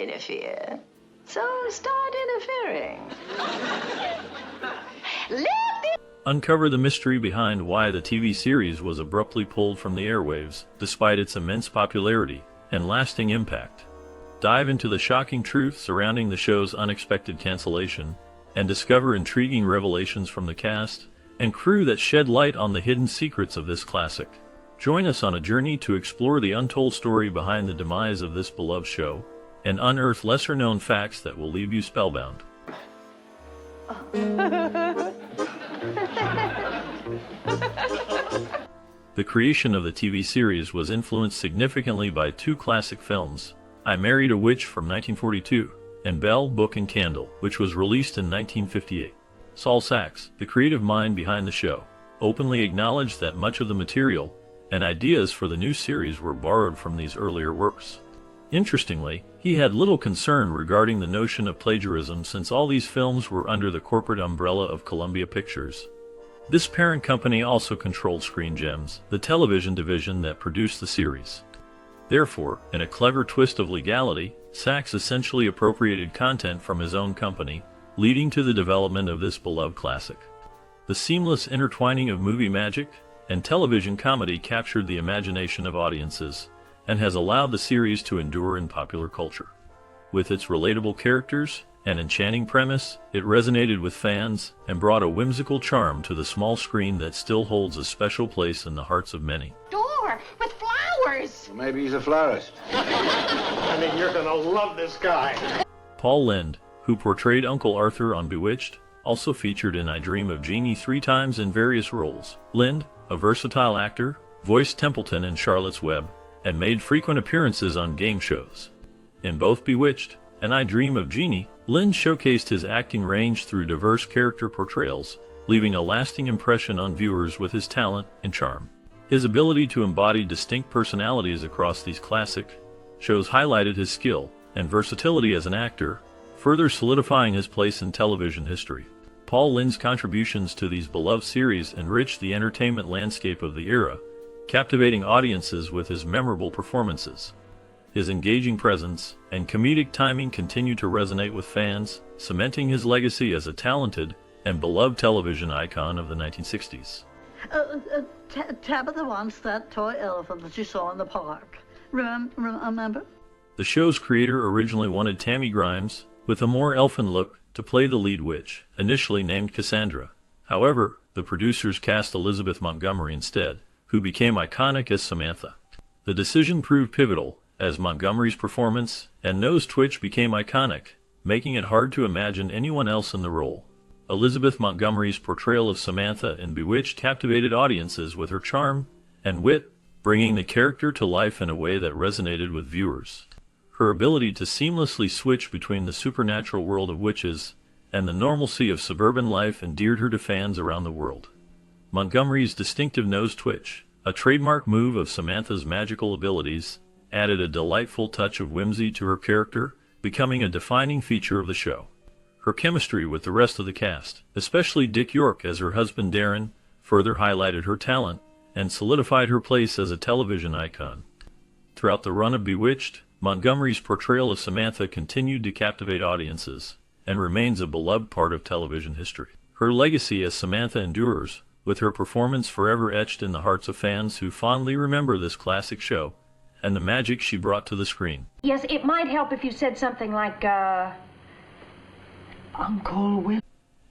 interfere. So start interfering. Uncover the mystery behind why the TV series was abruptly pulled from the airwaves, despite its immense popularity and lasting impact. Dive into the shocking truth surrounding the show's unexpected cancellation, and discover intriguing revelations from the cast and crew that shed light on the hidden secrets of this classic. Join us on a journey to explore the untold story behind the demise of this beloved show and unearth lesser-known facts that will leave you spellbound. The creation of the TV series was influenced significantly by two classic films, I Married a Witch from 1942 and Bell, Book and Candle, which was released in 1958. Saul Sachs, the creative mind behind the show, openly acknowledged that much of the material and ideas for the new series were borrowed from these earlier works. Interestingly, he had little concern regarding the notion of plagiarism since all these films were under the corporate umbrella of Columbia Pictures. This parent company also controlled Screen Gems, the television division that produced the series. Therefore, in a clever twist of legality, Sachs essentially appropriated content from his own company, leading to the development of this beloved classic. The seamless intertwining of movie magic and television comedy captured the imagination of audiences and has allowed the series to endure in popular culture. With its relatable characters and enchanting premise, it resonated with fans and brought a whimsical charm to the small screen that still holds a special place in the hearts of many. Door with flowers! Well, maybe he's a florist. I mean, you're gonna love this guy. Paul Lynde, who portrayed Uncle Arthur on Bewitched, also featured in I Dream of Jeannie 3 times in various roles. Lynde, a versatile actor, voiced Templeton in Charlotte's Web, and made frequent appearances on game shows. In both Bewitched and I Dream of Jeannie, Lynde showcased his acting range through diverse character portrayals, leaving a lasting impression on viewers with his talent and charm. His ability to embody distinct personalities across these classic shows highlighted his skill and versatility as an actor, further solidifying his place in television history. Paul Lynde's contributions to these beloved series enriched the entertainment landscape of the era, captivating audiences with his memorable performances. His engaging presence and comedic timing continue to resonate with fans, cementing his legacy as a talented and beloved television icon of the 1960s. Tabitha wants that toy elephant that you saw in the park. Remember? The show's creator originally wanted Tammy Grimes, with a more elfin look, to play the lead witch, initially named Cassandra. However, the producers cast Elizabeth Montgomery instead, who became iconic as Samantha. The decision proved pivotal, as Montgomery's performance and nose twitch became iconic, making it hard to imagine anyone else in the role. Elizabeth Montgomery's portrayal of Samantha in Bewitched captivated audiences with her charm and wit, bringing the character to life in a way that resonated with viewers. Her ability to seamlessly switch between the supernatural world of witches and the normalcy of suburban life endeared her to fans around the world. Montgomery's distinctive nose twitch, a trademark move of Samantha's magical abilities, added a delightful touch of whimsy to her character, becoming a defining feature of the show. Her chemistry with the rest of the cast, especially Dick York as her husband Darren, further highlighted her talent and solidified her place as a television icon. Throughout the run of Bewitched, Montgomery's portrayal of Samantha continued to captivate audiences and remains a beloved part of television history. Her legacy as Samantha endures, with her performance forever etched in the hearts of fans who fondly remember this classic show and the magic she brought to the screen. Yes, it might help if you said something like, Uncle Will.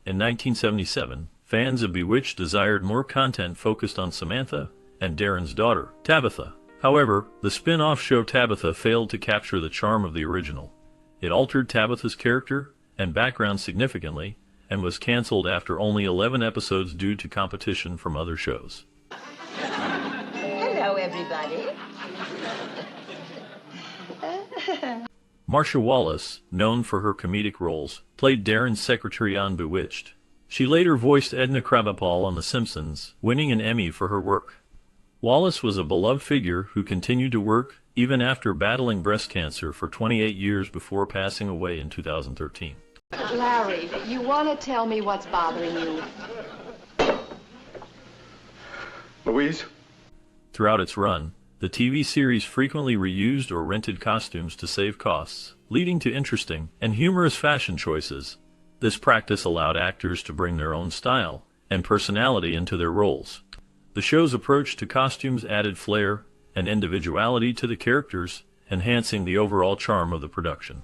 In 1977, fans of Bewitched desired more content focused on Samantha and Darren's daughter, Tabitha. However, the spin-off show Tabitha failed to capture the charm of the original. It altered Tabitha's character and background significantly, and was canceled after only 11 episodes due to competition from other shows. Hello, everybody. Marcia Wallace, known for her comedic roles, played Darren's secretary on Bewitched. She later voiced Edna Krabappel on The Simpsons, winning an Emmy for her work. Wallace was a beloved figure who continued to work even after battling breast cancer for 28 years before passing away in 2013. Larry, you want to tell me what's bothering you? Louise? Throughout its run, The TV series frequently reused or rented costumes to save costs, leading to interesting and humorous fashion choices. This practice allowed actors to bring their own style and personality into their roles. The show's approach to costumes added flair and individuality to the characters, enhancing the overall charm of the production.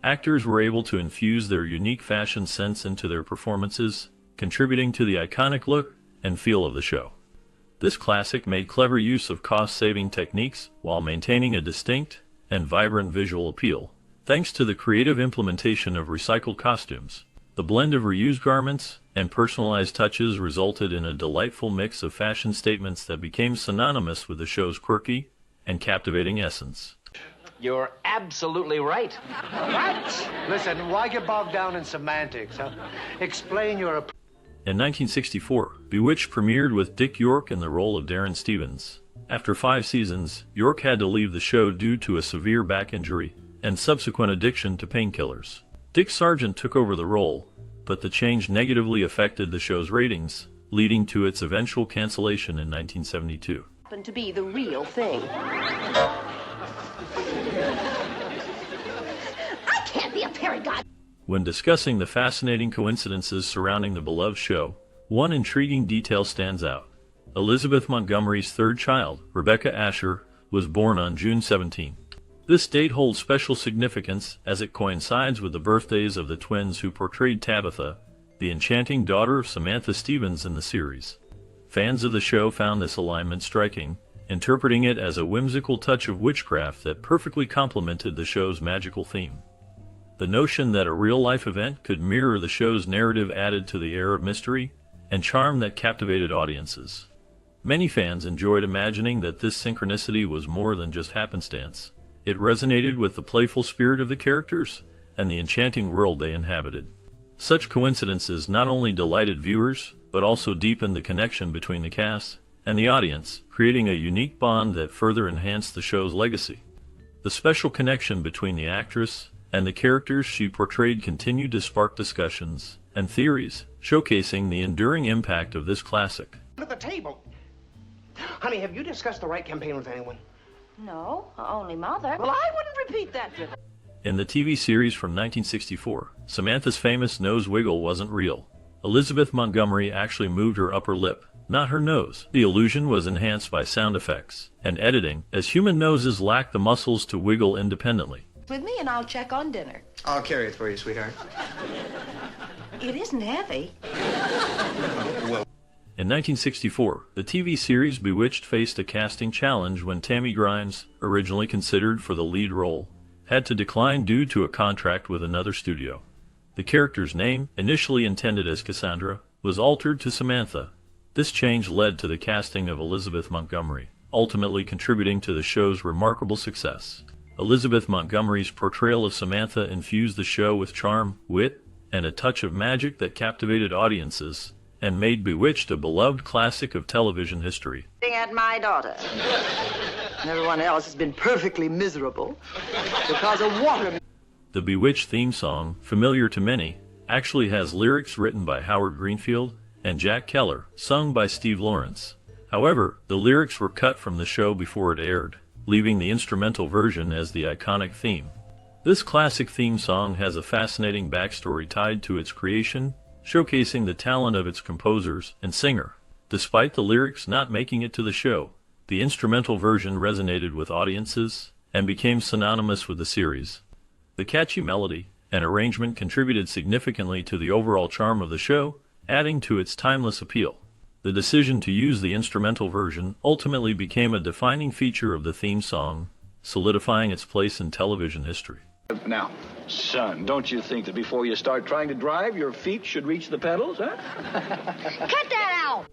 Actors were able to infuse their unique fashion sense into their performances, contributing to the iconic look and feel of the show. This classic made clever use of cost-saving techniques while maintaining a distinct and vibrant visual appeal, thanks to the creative implementation of recycled costumes. The blend of reused garments and personalized touches resulted in a delightful mix of fashion statements that became synonymous with the show's quirky and captivating essence. You're absolutely right. What? Listen, why get bogged down in semantics, huh? Explain your... In 1964, Bewitched premiered with Dick York in the role of Darren Stevens. After 5 seasons, York had to leave the show due to a severe back injury and subsequent addiction to painkillers. Dick Sargent took over the role, but the change negatively affected the show's ratings, leading to its eventual cancellation in 1972. Happened to be the real thing. I can't be a fairy god. When discussing the fascinating coincidences surrounding the beloved show, one intriguing detail stands out. Elizabeth Montgomery's third child, Rebecca Asher, was born on June 17. This date holds special significance as it coincides with the birthdays of the twins who portrayed Tabitha, the enchanting daughter of Samantha Stevens in the series. Fans of the show found this alignment striking, interpreting it as a whimsical touch of witchcraft that perfectly complemented the show's magical theme. The notion that a real-life event could mirror the show's narrative added to the air of mystery and charm that captivated audiences. Many fans enjoyed imagining that this synchronicity was more than just happenstance. It resonated with the playful spirit of the characters and the enchanting world they inhabited. Such coincidences not only delighted viewers, but also deepened the connection between the cast and the audience, creating a unique bond that further enhanced the show's legacy. The special connection between the actress and the characters she portrayed continued to spark discussions and theories, showcasing the enduring impact of this classic. At the table. Honey, have you discussed the right campaign with anyone? No, only Mother. Well, I wouldn't repeat that to her. In the TV series from 1964, Samantha's famous nose wiggle wasn't real. Elizabeth Montgomery actually moved her upper lip, not her nose. The illusion was enhanced by sound effects and editing, as human noses lack the muscles to wiggle independently. With me and I'll check on dinner. I'll carry it for you, sweetheart. It isn't heavy. In 1964, the TV series Bewitched faced a casting challenge when Tammy Grimes, originally considered for the lead role, had to decline due to a contract with another studio. The character's name, initially intended as Cassandra, was altered to Samantha. This change led to the casting of Elizabeth Montgomery, ultimately contributing to the show's remarkable success. Elizabeth Montgomery's portrayal of Samantha infused the show with charm, wit, and a touch of magic that captivated audiences and made Bewitched a beloved classic of television history. At my daughter. Everyone else has been perfectly miserable because of water. The Bewitched theme song, familiar to many, actually has lyrics written by Howard Greenfield and Jack Keller, sung by Steve Lawrence. However, the lyrics were cut from the show before it aired, leaving the instrumental version as the iconic theme. This classic theme song has a fascinating backstory tied to its creation, showcasing the talent of its composers and singer. Despite the lyrics not making it to the show, the instrumental version resonated with audiences and became synonymous with the series. The catchy melody and arrangement contributed significantly to the overall charm of the show, adding to its timeless appeal. The decision to use the instrumental version ultimately became a defining feature of the theme song, solidifying its place in television history. Now, son, don't you think that before you start trying to drive, your feet should reach the pedals, huh? Cut that out!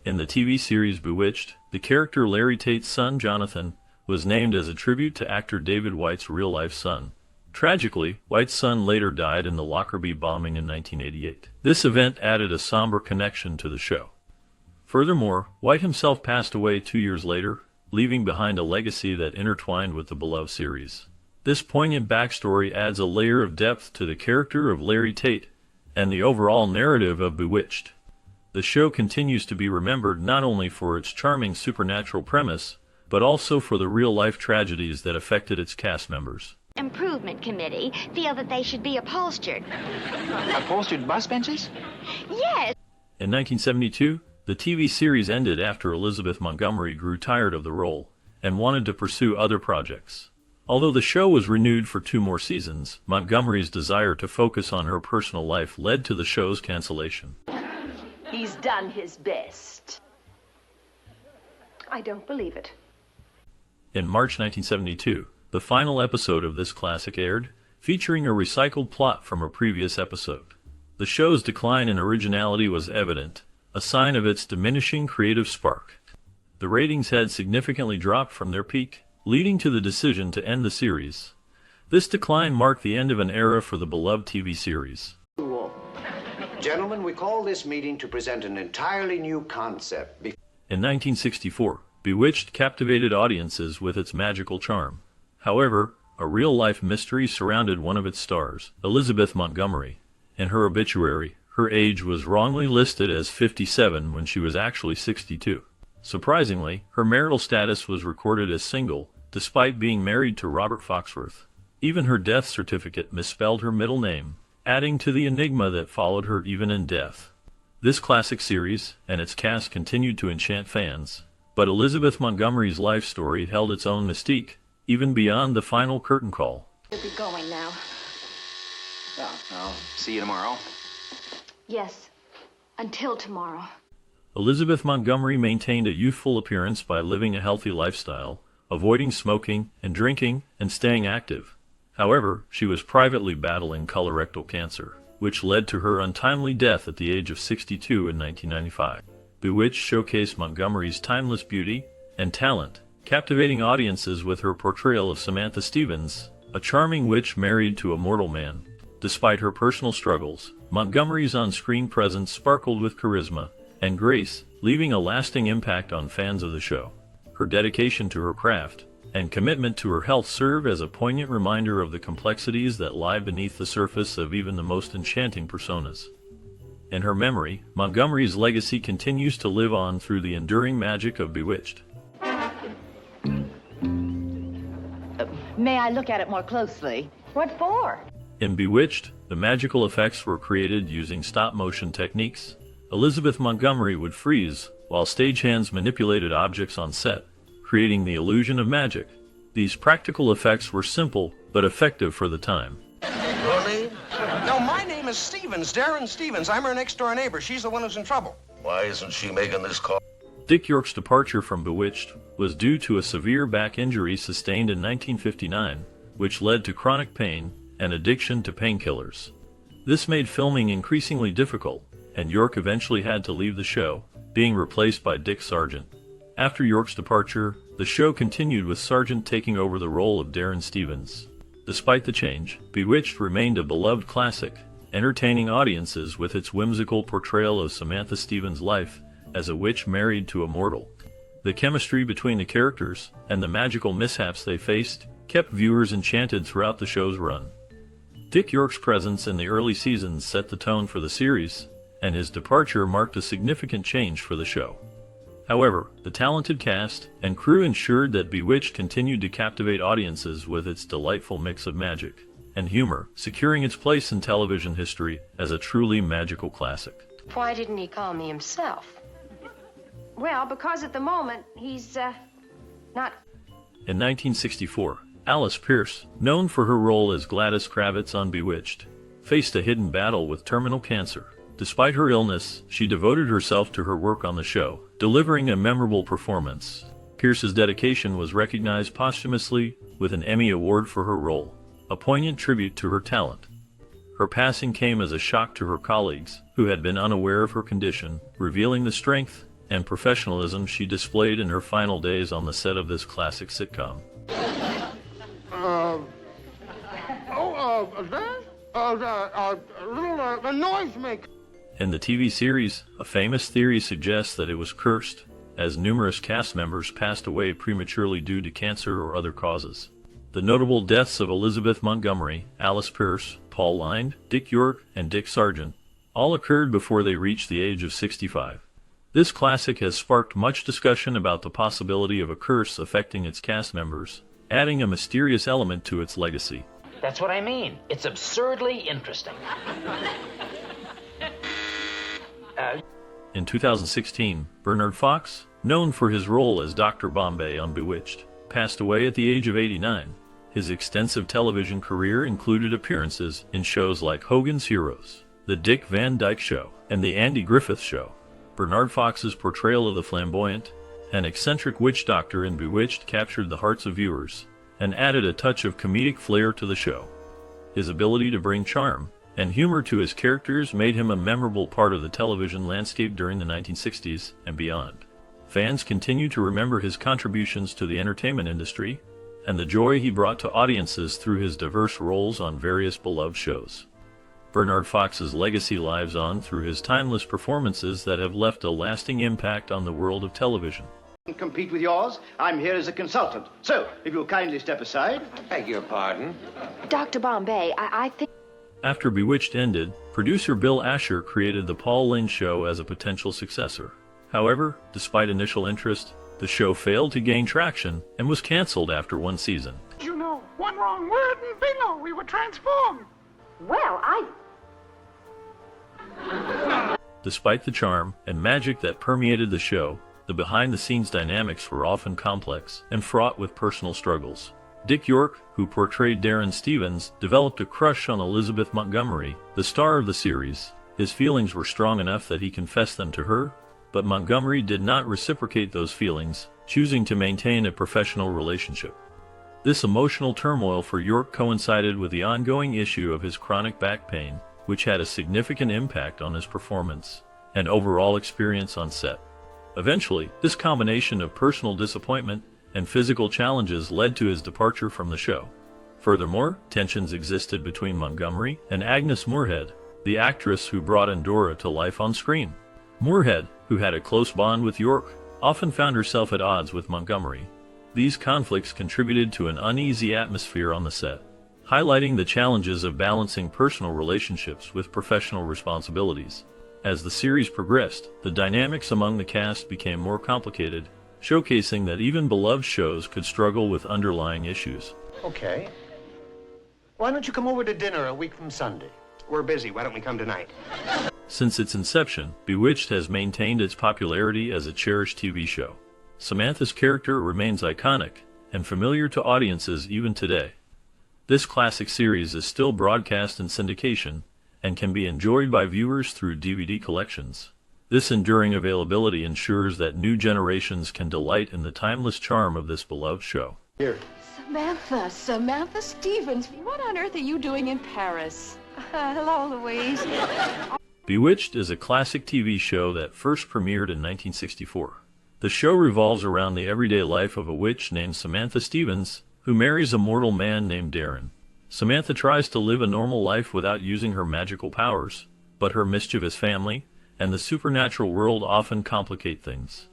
In the TV series Bewitched, the character Larry Tate's son, Jonathan, was named as a tribute to actor David White's real-life son. Tragically, White's son later died in the Lockerbie bombing in 1988. This event added a somber connection to the show. Furthermore, White himself passed away 2 years later, leaving behind a legacy that intertwined with the beloved series. This poignant backstory adds a layer of depth to the character of Larry Tate and the overall narrative of The show continues to be remembered not only for its charming supernatural premise, but also for the real-life tragedies that affected its cast members. Improvement Committee feel that they should be upholstered. Upholstered bus benches? Yes. In 1972, the TV series ended after Elizabeth Montgomery grew tired of the role and wanted to pursue other projects. Although the show was renewed for 2 more seasons, Montgomery's desire to focus on her personal life led to the show's cancellation. He's done his best. I don't believe it. In March 1972, the final episode of this classic aired, featuring a recycled plot from a previous episode. The show's decline in originality was evident, a sign of its diminishing creative spark. The ratings had significantly dropped from their peak, leading to the decision to end the series. This decline marked the end of an era for the beloved TV series. Gentlemen, we call this meeting to present an entirely new concept. In 1964, Bewitched captivated audiences with its magical charm. However, a real-life mystery surrounded one of its stars, Elizabeth Montgomery. In her obituary, her age was wrongly listed as 57 when she was actually 62. Surprisingly, her marital status was recorded as single, despite being married to Robert Foxworth. Even her death certificate misspelled her middle name, adding to the enigma that followed her even in death. This classic series and its cast continued to enchant fans, but Elizabeth Montgomery's life story held its own mystique, even beyond the final curtain call. You'll be going now. Well, I'll see you tomorrow. Yes. Until tomorrow. Elizabeth Montgomery maintained a youthful appearance by living a healthy lifestyle, avoiding smoking and drinking, and staying active. However, she was privately battling colorectal cancer, which led to her untimely death at the age of 62 in 1995. Bewitched showcased Montgomery's timeless beauty and talent, captivating audiences with her portrayal of Samantha Stevens, a charming witch married to a mortal man. Despite her personal struggles, Montgomery's on-screen presence sparkled with charisma and grace, leaving a lasting impact on fans of the show. Her dedication to her craft and commitment to her health serve as a poignant reminder of the complexities that lie beneath the surface of even the most enchanting personas. In her memory, Montgomery's legacy continues to live on through the enduring magic of Bewitched. May I look at it more closely? What for? In Bewitched, the magical effects were created using stop-motion techniques. Elizabeth Montgomery would freeze, while stagehands manipulated objects on set, creating the illusion of magic. These practical effects were simple, but effective for the time. Really? No, my name is Stevens, Darren Stevens. I'm her next-door neighbor. She's the one who's in trouble. Why isn't she making this call? Dick York's departure from Bewitched was due to a severe back injury sustained in 1959, which led to chronic pain and addiction to painkillers. This made filming increasingly difficult, and York eventually had to leave the show, being replaced by Dick Sargent. After York's departure, the show continued with Sargent taking over the role of Darren Stevens. Despite the change, Bewitched remained a beloved classic, entertaining audiences with its whimsical portrayal of Samantha Stevens' life as a witch married to a mortal. The chemistry between the characters and the magical mishaps they faced kept viewers enchanted throughout the show's run. Dick York's presence in the early seasons set the tone for the series, and his departure marked a significant change for the show. However, the talented cast and crew ensured that Bewitched continued to captivate audiences with its delightful mix of magic and humor, securing its place in television history as a truly magical classic. Why didn't he call me himself? Well, because at the moment, he's, not... In 1964, Alice Pierce, known for her role as Gladys Kravitz on Bewitched, faced a hidden battle with terminal cancer. Despite her illness, she devoted herself to her work on the show, delivering a memorable performance. Pierce's dedication was recognized posthumously with an Emmy Award for her role, a poignant tribute to her talent. Her passing came as a shock to her colleagues, who had been unaware of her condition, revealing the strength and professionalism she displayed in her final days on the set of this classic sitcom. A noise maker. In the TV series, a famous theory suggests that it was cursed, as numerous cast members passed away prematurely due to cancer or other causes. The notable deaths of Elizabeth Montgomery, Alice Pierce, Paul Lynde, Dick York, and Dick Sargent all occurred before they reached the age of 65. This classic has sparked much discussion about the possibility of a curse affecting its cast members, adding a mysterious element to its legacy. That's what I mean. It's absurdly interesting. In 2016, Bernard Fox, known for his role as Dr. Bombay on Bewitched, passed away at the age of 89. His extensive television career included appearances in shows like Hogan's Heroes, The Dick Van Dyke Show, and The Andy Griffith Show. Bernard Fox's portrayal of the flamboyant and eccentric witch doctor in Bewitched captured the hearts of viewers and added a touch of comedic flair to the show. His ability to bring charm and humor to his characters made him a memorable part of the television landscape during the 1960s and beyond. Fans continue to remember his contributions to the entertainment industry and the joy he brought to audiences through his diverse roles on various beloved shows. Bernard Fox's legacy lives on through his timeless performances that have left a lasting impact on the world of television. Compete with yours. I'm here as a consultant. So, if you'll kindly step aside. I beg your pardon. Dr. Bombay, I think... After Bewitched ended, producer Bill Asher created The Paul Lynde Show as a potential successor. However, despite initial interest, the show failed to gain traction and was canceled after one season. You know, one wrong word and bingo, we were transformed. Well, Despite the charm and magic that permeated the show, the behind-the-scenes dynamics were often complex and fraught with personal struggles. Dick York, who portrayed Darren Stevens, developed a crush on Elizabeth Montgomery, the star of the series. His feelings were strong enough that he confessed them to her, but Montgomery did not reciprocate those feelings, choosing to maintain a professional relationship. This emotional turmoil for York coincided with the ongoing issue of his chronic back pain, which had a significant impact on his performance and overall experience on set. Eventually, this combination of personal disappointment and physical challenges led to his departure from the show. Furthermore, tensions existed between Montgomery and Agnes Moorehead, the actress who brought Endora to life on screen. Moorehead, who had a close bond with York, often found herself at odds with Montgomery. These conflicts contributed to an uneasy atmosphere on the set, highlighting the challenges of balancing personal relationships with professional responsibilities. As the series progressed, the dynamics among the cast became more complicated, showcasing that even beloved shows could struggle with underlying issues. Okay. Why don't you come over to dinner a week from Sunday? We're busy. Why don't we come tonight? Since its inception, Bewitched has maintained its popularity as a cherished TV show. Samantha's character remains iconic and familiar to audiences even today. This classic series is still broadcast in syndication and can be enjoyed by viewers through DVD collections. This enduring availability ensures that new generations can delight in the timeless charm of this beloved show. Here. Samantha Stevens, what on earth are you doing in Paris? hello, Louise. Bewitched is a classic TV show that first premiered in 1964. The show revolves around the everyday life of a witch named Samantha Stevens, who marries a mortal man named Darren. Samantha tries to live a normal life without using her magical powers, but her mischievous family and the supernatural world often complicate things.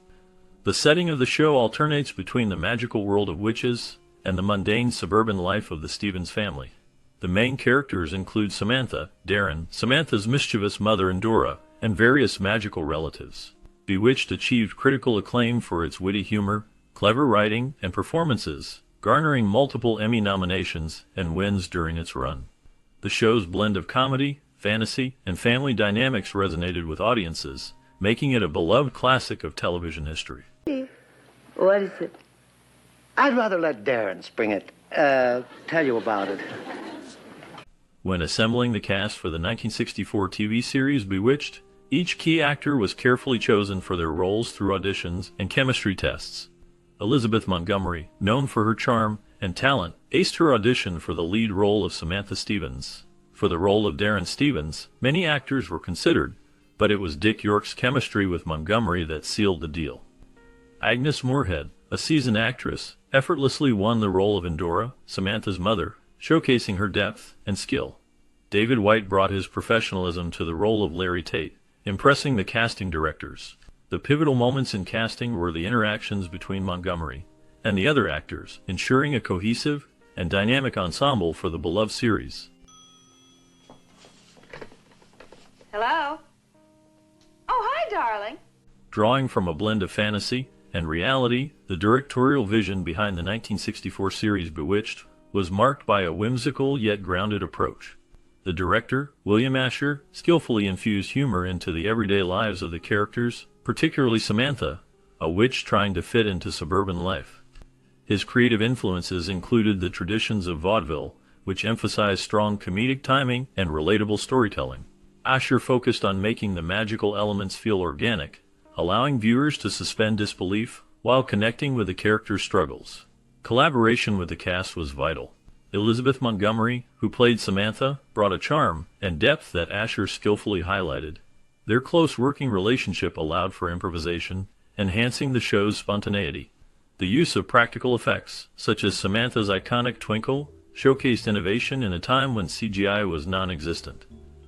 The setting of the show alternates between the magical world of witches and the mundane suburban life of the Stevens family. The main characters include Samantha, Darren, Samantha's mischievous mother Endora, and various magical relatives. Bewitched achieved critical acclaim for its witty humor, clever writing, and performances, garnering multiple Emmy nominations and wins during its run. The show's blend of comedy, fantasy, and family dynamics resonated with audiences, making it a beloved classic of television history. What is it? I'd rather let Darren spring it. Tell you about it. When assembling the cast for the 1964 TV series Bewitched, each key actor was carefully chosen for their roles through auditions and chemistry tests. Elizabeth Montgomery, known for her charm and talent, aced her audition for the lead role of Samantha Stevens. For the role of Darren Stevens, many actors were considered, but it was Dick York's chemistry with Montgomery that sealed the deal. Agnes Moorehead, a seasoned actress, effortlessly won the role of Endora, Samantha's mother, showcasing her depth and skill. David White brought his professionalism to the role of Larry Tate, impressing the casting directors. The pivotal moments in casting were the interactions between Montgomery and the other actors, ensuring a cohesive and dynamic ensemble for the beloved series. Hello? Oh, hi, darling. Drawing from a blend of fantasy and reality, the directorial vision behind the 1964 series Bewitched was marked by a whimsical yet grounded approach. The director, William Asher, skillfully infused humor into the everyday lives of the characters, particularly Samantha, a witch trying to fit into suburban life. His creative influences included the traditions of vaudeville, which emphasized strong comedic timing and relatable storytelling. Asher focused on making the magical elements feel organic, allowing viewers to suspend disbelief while connecting with the characters' struggles. Collaboration with the cast was vital. Elizabeth Montgomery, who played Samantha, brought a charm and depth that Asher skillfully highlighted. Their close working relationship allowed for improvisation, enhancing the show's spontaneity. The use of practical effects, such as Samantha's iconic twinkle, showcased innovation in a time when CGI was non-existent.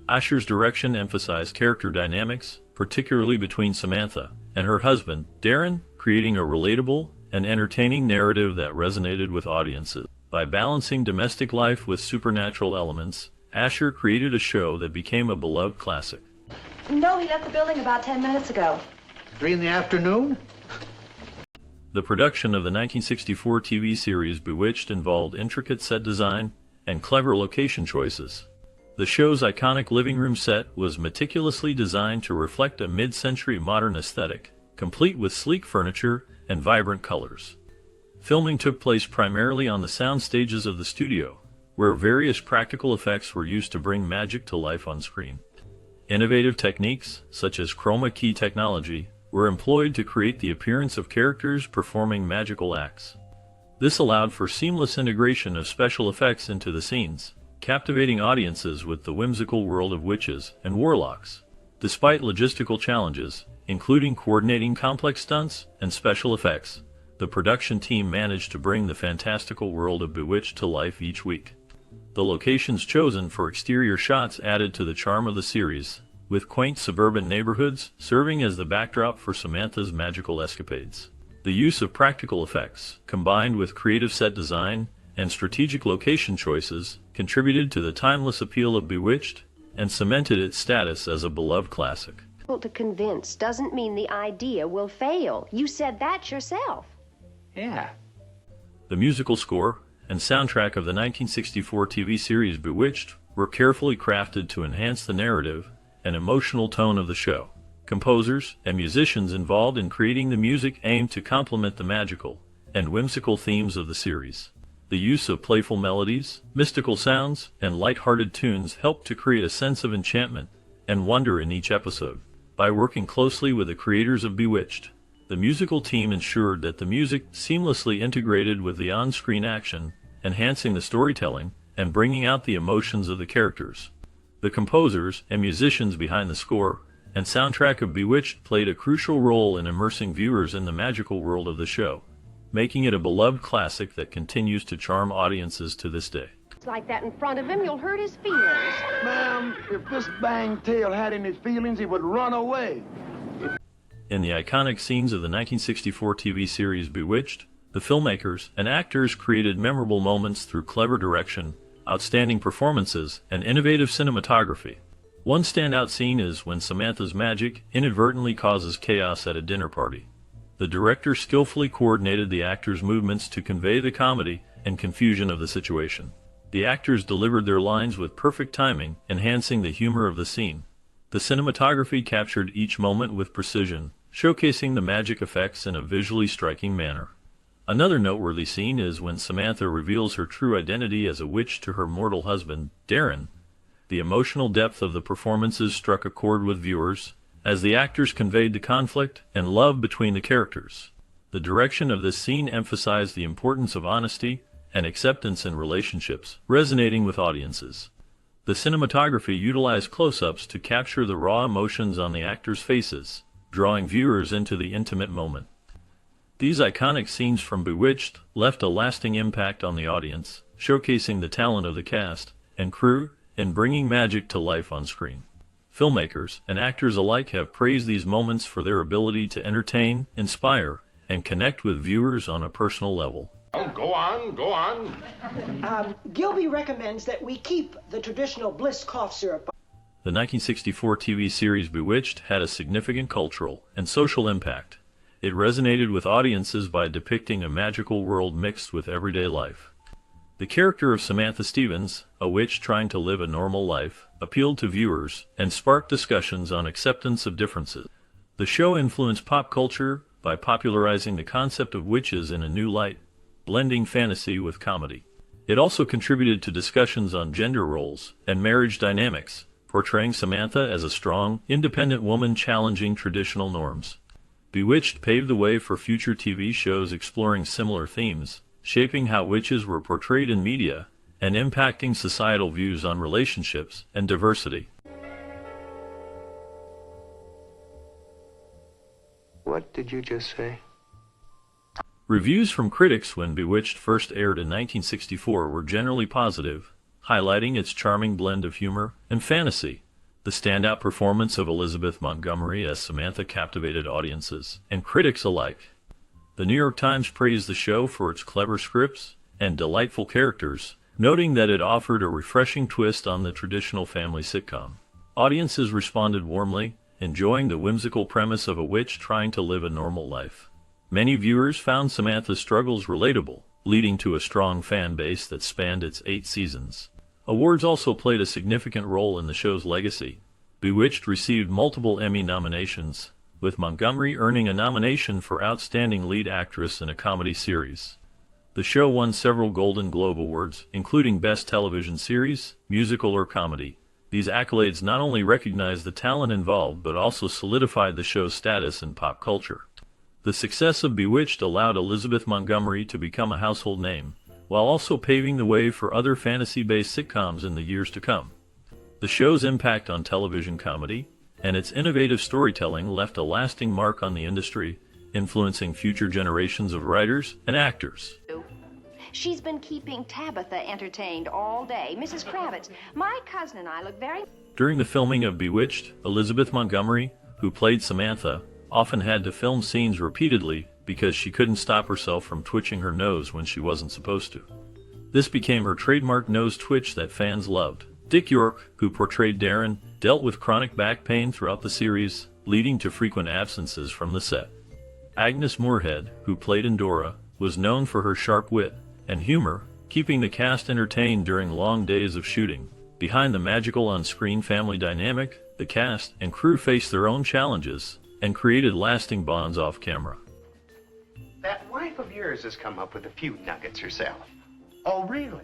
Asher's direction emphasized character dynamics, particularly between Samantha and her husband, Darren, creating a relatable and entertaining narrative that resonated with audiences. By balancing domestic life with supernatural elements, Asher created a show that became a beloved classic. No, he left the building about 10 minutes ago. 3 in the afternoon? The production of the 1964 TV series Bewitched involved intricate set design and clever location choices. The show's iconic living room set was meticulously designed to reflect a mid-century modern aesthetic, complete with sleek furniture and vibrant colors. Filming took place primarily on the sound stages of the studio, where various practical effects were used to bring magic to life on screen. Innovative techniques, such as chroma key technology, were employed to create the appearance of characters performing magical acts. This allowed for seamless integration of special effects into the scenes, captivating audiences with the whimsical world of witches and warlocks. Despite logistical challenges, including coordinating complex stunts and special effects, the production team managed to bring the fantastical world of Bewitched to life each week. The locations chosen for exterior shots added to the charm of the series, with quaint suburban neighborhoods serving as the backdrop for Samantha's magical escapades. The use of practical effects, combined with creative set design and strategic location choices, contributed to the timeless appeal of Bewitched and cemented its status as a beloved classic. To convince doesn't mean the idea will fail. You said that yourself. Yeah. The musical score and soundtrack of the 1964 TV series Bewitched were carefully crafted to enhance the narrative and emotional tone of the show. Composers and musicians involved in creating the music aimed to complement the magical and whimsical themes of the series. The use of playful melodies, mystical sounds, and light-hearted tunes helped to create a sense of enchantment and wonder in each episode. By working closely with the creators of Bewitched, the musical team ensured that the music seamlessly integrated with the on-screen action, enhancing the storytelling and bringing out the emotions of the characters. The composers and musicians behind the score and soundtrack of Bewitched played a crucial role in immersing viewers in the magical world of the show, making it a beloved classic that continues to charm audiences to this day. Like that in front of him, you'll hurt his feelings. Ma'am, if this bang tail had any feelings, he would run away. In the iconic scenes of the 1964 TV series Bewitched, the filmmakers and actors created memorable moments through clever direction, outstanding performances, and innovative cinematography. One standout scene is when Samantha's magic inadvertently causes chaos at a dinner party. The director skillfully coordinated the actors' movements to convey the comedy and confusion of the situation. The actors delivered their lines with perfect timing, enhancing the humor of the scene. The cinematography captured each moment with precision, showcasing the magic effects in a visually striking manner. Another noteworthy scene is when Samantha reveals her true identity as a witch to her mortal husband, Darren. The emotional depth of the performances struck a chord with viewers, as the actors conveyed the conflict and love between the characters. The direction of this scene emphasized the importance of honesty and acceptance in relationships, resonating with audiences. The cinematography utilized close-ups to capture the raw emotions on the actors' faces, drawing viewers into the intimate moment. These iconic scenes from Bewitched left a lasting impact on the audience, showcasing the talent of the cast and crew in bringing magic to life on screen. Filmmakers and actors alike have praised these moments for their ability to entertain, inspire, and connect with viewers on a personal level. Oh, go on, go on. Gilby recommends that we keep the traditional Bliss cough syrup. The 1964 TV series Bewitched had a significant cultural and social impact. It resonated with audiences by depicting a magical world mixed with everyday life. The character of Samantha Stevens, a witch trying to live a normal life, appealed to viewers and sparked discussions on acceptance of differences. The show influenced pop culture by popularizing the concept of witches in a new light, blending fantasy with comedy. It also contributed to discussions on gender roles and marriage dynamics, portraying Samantha as a strong, independent woman challenging traditional norms. Bewitched paved the way for future TV shows exploring similar themes, shaping how witches were portrayed in media and impacting societal views on relationships and diversity. What did you just say? Reviews from critics when Bewitched first aired in 1964 were generally positive, highlighting its charming blend of humor and fantasy. The standout performance of Elizabeth Montgomery as Samantha captivated audiences and critics alike. The New York Times praised the show for its clever scripts and delightful characters, noting that it offered a refreshing twist on the traditional family sitcom. Audiences responded warmly, enjoying the whimsical premise of a witch trying to live a normal life. Many viewers found Samantha's struggles relatable, leading to a strong fan base that spanned its 8 seasons. Awards also played a significant role in the show's legacy. Bewitched received multiple Emmy nominations, with Montgomery earning a nomination for Outstanding Lead Actress in a Comedy Series. The show won several Golden Globe Awards, including Best Television Series, Musical or Comedy. These accolades not only recognized the talent involved but also solidified the show's status in pop culture. The success of Bewitched allowed Elizabeth Montgomery to become a household name, while also paving the way for other fantasy-based sitcoms in the years to come. The show's impact on television comedy and its innovative storytelling left a lasting mark on the industry, influencing future generations of writers and actors. She's been keeping Tabitha entertained all day. Mrs. Kravitz, my cousin and I look very... During the filming of Bewitched, Elizabeth Montgomery, who played Samantha, often had to film scenes repeatedly because she couldn't stop herself from twitching her nose when she wasn't supposed to. This became her trademark nose twitch that fans loved. Dick York, who portrayed Darren, dealt with chronic back pain throughout the series, leading to frequent absences from the set. Agnes Moorehead, who played Endora, was known for her sharp wit and humor, keeping the cast entertained during long days of shooting. Behind the magical on-screen family dynamic, the cast and crew faced their own challenges and created lasting bonds off-camera. That wife of yours has come up with a few nuggets herself. Oh, really?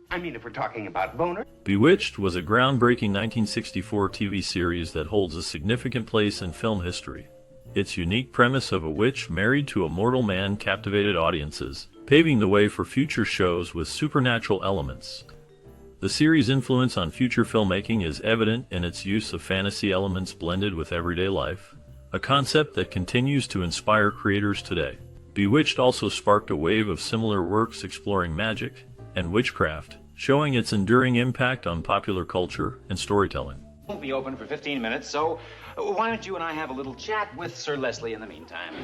I mean, if we're talking about boner. Bewitched was a groundbreaking 1964 TV series that holds a significant place in film history. Its unique premise of a witch married to a mortal man captivated audiences, paving the way for future shows with supernatural elements. The series' influence on future filmmaking is evident in its use of fantasy elements blended with everyday life, a concept that continues to inspire creators today. Bewitched also sparked a wave of similar works exploring magic and witchcraft, showing its enduring impact on popular culture and storytelling. Won't be open for 15 minutes, so why don't you and I have a little chat with Sir Leslie in the meantime?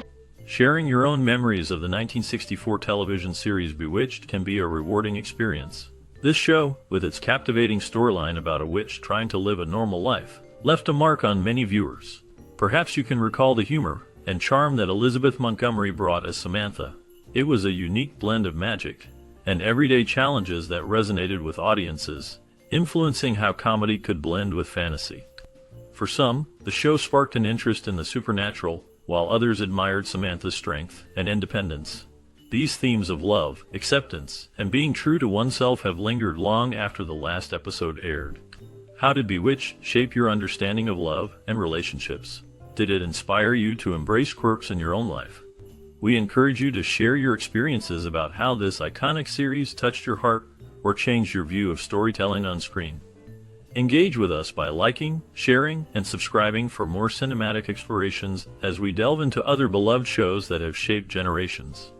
Sharing your own memories of the 1964 television series Bewitched can be a rewarding experience. This show, with its captivating storyline about a witch trying to live a normal life, left a mark on many viewers. Perhaps you can recall the humor and charm that Elizabeth Montgomery brought as Samantha. It was a unique blend of magic and everyday challenges that resonated with audiences, influencing how comedy could blend with fantasy. For some, the show sparked an interest in the supernatural, while others admired Samantha's strength and independence. These themes of love, acceptance, and being true to oneself have lingered long after the last episode aired. How did Bewitched shape your understanding of love and relationships? Did it inspire you to embrace quirks in your own life? We encourage you to share your experiences about how this iconic series touched your heart or changed your view of storytelling on screen. Engage with us by liking, sharing, and subscribing for more cinematic explorations as we delve into other beloved shows that have shaped generations.